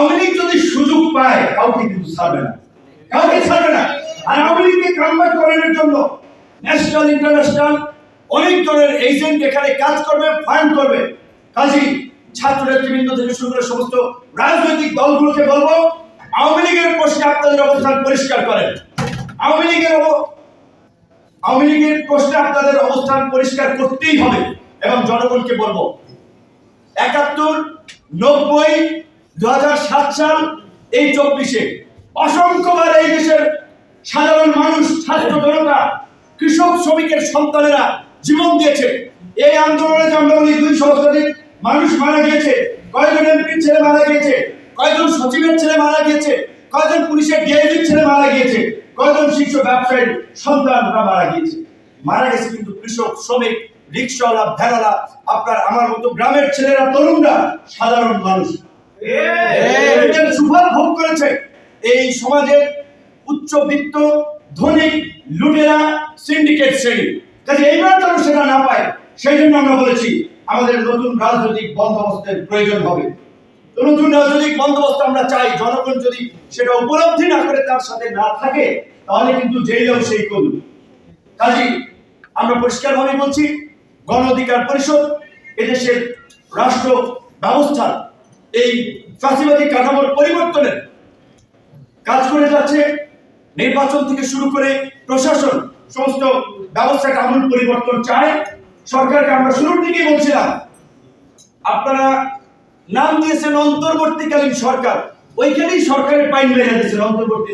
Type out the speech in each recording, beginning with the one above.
আওয়ামী লীগ যদি সুযোগ পায় কাউকে কিন্তু ছাড়বে না, কাউকে ছাড়বে না। আর আওয়ামী লীগকে কামব্যাক করানোর জন্য ন্যাশনাল ইন্টারন্যাশনাল অনেক ধরনের এজেন্ট এখানে কাজ করবে, ফান্ড করবে। কাজী ছাত্র নেতৃবৃন্দ থেকে শুরু করে সমস্ত রাজনৈতিক দলগুলোকে বলবো, আওয়ামী লীগের প্রশ্নে আপনাদের অবস্থান পরিষ্কার করেন। আওয়ামী লীগের প্রশ্নে আপনাদের অবস্থান পরিষ্কার করতেই হবে। এবং জনগণকে বলবো, ৭১, ৯০, ২০০৭ সাল, এই ২৪-এ অসংখ্যবার এই দেশের সাধারণ মানুষ, ছাত্র জনতা, কৃষক, শ্রমিকের সন্তানেরা জীবন দিয়েছে। এই আন্দোলনে যে আমরা বলি ২০০ শতাধিক মানুষ মারা গিয়েছে, কয়েকজন এমপির ছেলে মারা গিয়েছে, কয়েকজন সচিবের ছেলে মারা গিয়েছে, কয়েকজন পুলিশের ডিআইজির ছেলে মারা গিয়েছে, কয়েকজন শীর্ষ ব্যবসায়ীর সন্তানরা মারা গিয়েছে। মারা গেছে কিন্তু কৃষক, শ্রমিক, রিক্সাওয়ালা, ভ্যানওয়ালা, আপনার আমার মতো গ্রামের ছেলেরা, তরুণরা, সাধারণ মানুষ এটার সুফল ভোগ করেছে এই সমাজের উচ্চবিত্ত, ধনিক, লুটেরা, সিন্ডিকেট শ্রেণী। কাজে এইবার যেন সেটা না পায়, সেই জন্য আমরা বলেছি আমাদের নতুন রাজনৈতিক বন্দোবস্তের প্রয়োজন হবে। নতুন রাজনৈতিক বন্দোবস্ত আমরা চাই। জনগণ যদি সেটা উপলব্ধি না করে, তার সাথে না থাকে, তাহলে কিন্তু যেই লোক সেই করুন। কাজী আমরা পরিষ্কারভাবে বলছি, গণ অধিকার পরিষদ এদেশের রাষ্ট্র ব্যবস্থার এই ফ্যাসিবাদী কাঠামোর পরিবর্তনের কাজ করে যাচ্ছে। নির্বাচন থেকে শুরু করে প্রশাসন, সমস্ত ব্যবস্থাকে আমূল পরিবর্তন চায়। সরকারকে আমরা শুরুর দিকেই বলছিলাম, আপনারা নাম দিয়েছেন অন্তর্বর্তীকালীন সরকার, ওইখানেই সরকারের পাইন মেরে দিয়েছেন। অন্তর্বর্তী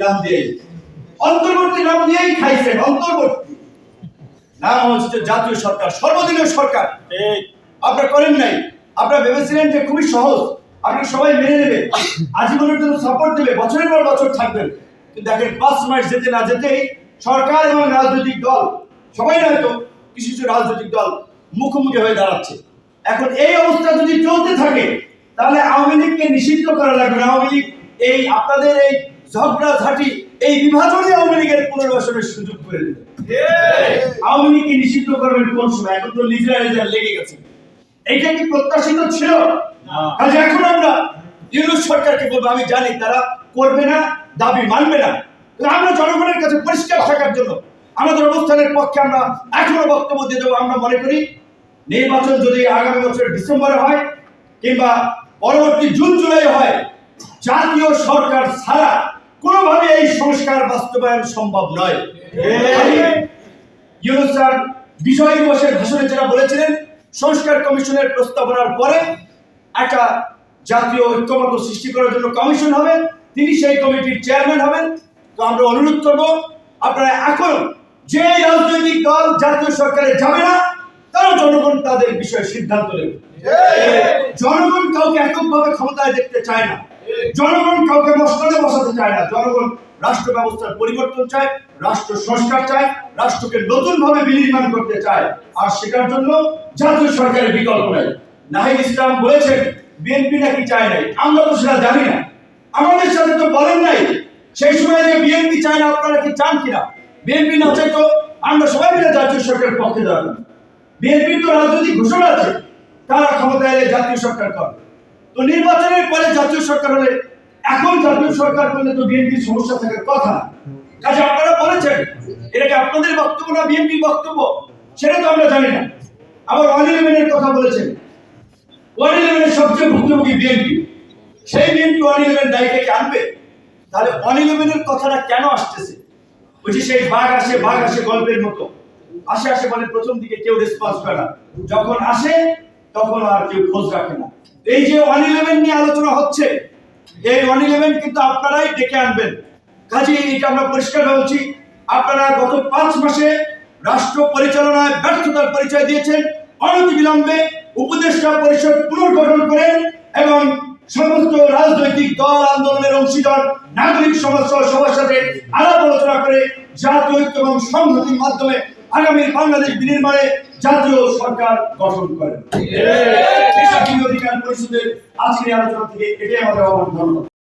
নাম দিয়েই খাইছেন। অন্তর্বর্তী নাম হচ্ছে জাতীয় সরকার, সর্বদিনের সরকার। আপনারা করেন নাই। আপনারা ভেবেছিলেন যে খুবই সহজ, আপনারা সবাই মেনে নেবে, আজীবনের জন্য সাপোর্ট দেবে, বছরের পর বছর থাকবেন। কিন্তু দেখেন ৫ মাস যেতে না যেতেই সরকার এবং রাজনৈতিক দল, সবাই নয়তো কিছু কিছু রাজনৈতিক দল মুখোমুখি হয়ে দাঁড়াচ্ছে। এখন এই অবস্থা যদি চলতে থাকে, তাহলে আওয়ামী লীগকে নিষিদ্ধ করা লাগবে। আওয়ামী লীগ এই আপনাদের এই ঝগড়াঝাটি, এই বিভাজনে আওয়ামী লীগের পুনর্বাসনের সুযোগ করে দেবে। আওয়ামী লীগকে নিষিদ্ধ করবেন কোন সময়? এখন তো নিজেরা লেগে গেছে। এইটা কি প্রত্যাশিত ছিল? কাজে এখন আমরা ইউনূস সরকারকে বলবো, আমি জানি তারা করবে না, দাবি মানবে না, আমরা জনগণের কাছে পরিষ্কার থাকার জন্য আমাদের অবস্থানের পক্ষে আমরা এখনো বক্তব্য দিয়ে দেবো। আমরা মনে করি নির্বাচন যদি আগামী বছর ডিসেম্বরে হয় কিংবা পরবর্তী জুন জুলাই হয়, জাতীয় সরকার ছাড়া কোনোভাবে এই সংস্কার বাস্তবায়ন সম্ভব নয়। ইউনূস স্যার বিজয় দিবসের ভাষণে যেটা বলেছিলেন, সংস্কার কমিশনের প্রস্তাবনার পরে একটা জাতীয় ঐক্যমত্য সৃষ্টি করার জন্য কমিশন হবে, তিনি সেই কমিটির চেয়ারম্যান হবেন। তো আমরা অনুরোধ করব, আপনারা এখন যে রাজনৈতিক দল জাতীয় সরকারে যাবে না, তারা জনগণ তাদের বিষয়ে সিদ্ধান্ত নেবে। জনগণ কাউকে এককভাবে ক্ষমতায় দেখতে চায় না, জনগণ কাউকে মসনদে বসাতে চায় না। জনগণ রাষ্ট্র ব্যবস্থার পরিবর্তন চায়, রাষ্ট্র সংস্কার চায়, রাষ্ট্রকে নতুন ভাবে বিনির্মাণ করতে চায়। আর সেটার জন্য জাতীয় সরকারের বিকল্প নাই। নাহিদ ইসলাম বলেছেন বিএনপি নাকি চায় নাই, আমরা তো সেটা জানি না, আমাদের সাথে তো বলেন নাই। সেই সময় যে বিএনপি চায় না, আপনারা কি চান কিনা? বিএনপি না চাইতো আমরা সবাই মিলে জাতীয় সরকারের পক্ষে দাঁড়াবো। বিএনপির তো রাজনৈতিক ঘোষণা আছে, তারা ক্ষমতায় এলে জাতীয় সরকার করবে। তো নির্বাচনের পরে জাতীয় সরকার হলে, এখন জাতীয় সরকার করলে তো বিএনপির সমস্যা থাকার কথা। কাজে আপনারা বলেছেন, এটা কি আপনাদের বক্তব্য না বিএনপির বক্তব্য, সেটা তো আমরা জানি না। আবার 111-এর কথা বলেছেন, 111-এর সবচেয়ে ভুক্তভোগী বিএনপি, সেই বিএনপি 111 দায়িত্বে কি আনবে? তাহলে 111-এর কথাটা কেন আসতেছে? ওই যে সেই বাঘ আসে গল্পের মতো, আসে বলে প্রথম দিকে কেউ রেসপন্স করে না, যখন আসে তখন আর কেউ খোঁজ রাখে না। এই যে 111 নিয়ে আলোচনা হচ্ছে, এই 111 কিন্তু আপনারাই ডেকে আনবেন। কাজে এটা আমরা পরিষ্কার বলছি, আপনারা গত 5 মাসে রাষ্ট্র পরিচালনায় ব্যর্থতার পরিচয় দিয়েছেন। অনতিবিলম্বে উপদেষ্টা পরিষদ পুনর্গঠন করেন এবং সমস্ত রাজনৈতিক দল, আন্দোলনের অংশীদার, নাগরিক সমাজ সহ সবার সাথে আলাপ আলোচনা করে জাতীয় ঐক্য এবং সংহতির মাধ্যমে আগামী বাংলাদেশ বিনির্মাণে জাতীয় সরকার গঠন করেন। অধিকার পরিষদের আজকের আলোচনা থেকে এটাই আমাদের আহ্বান। ধন্যবাদ।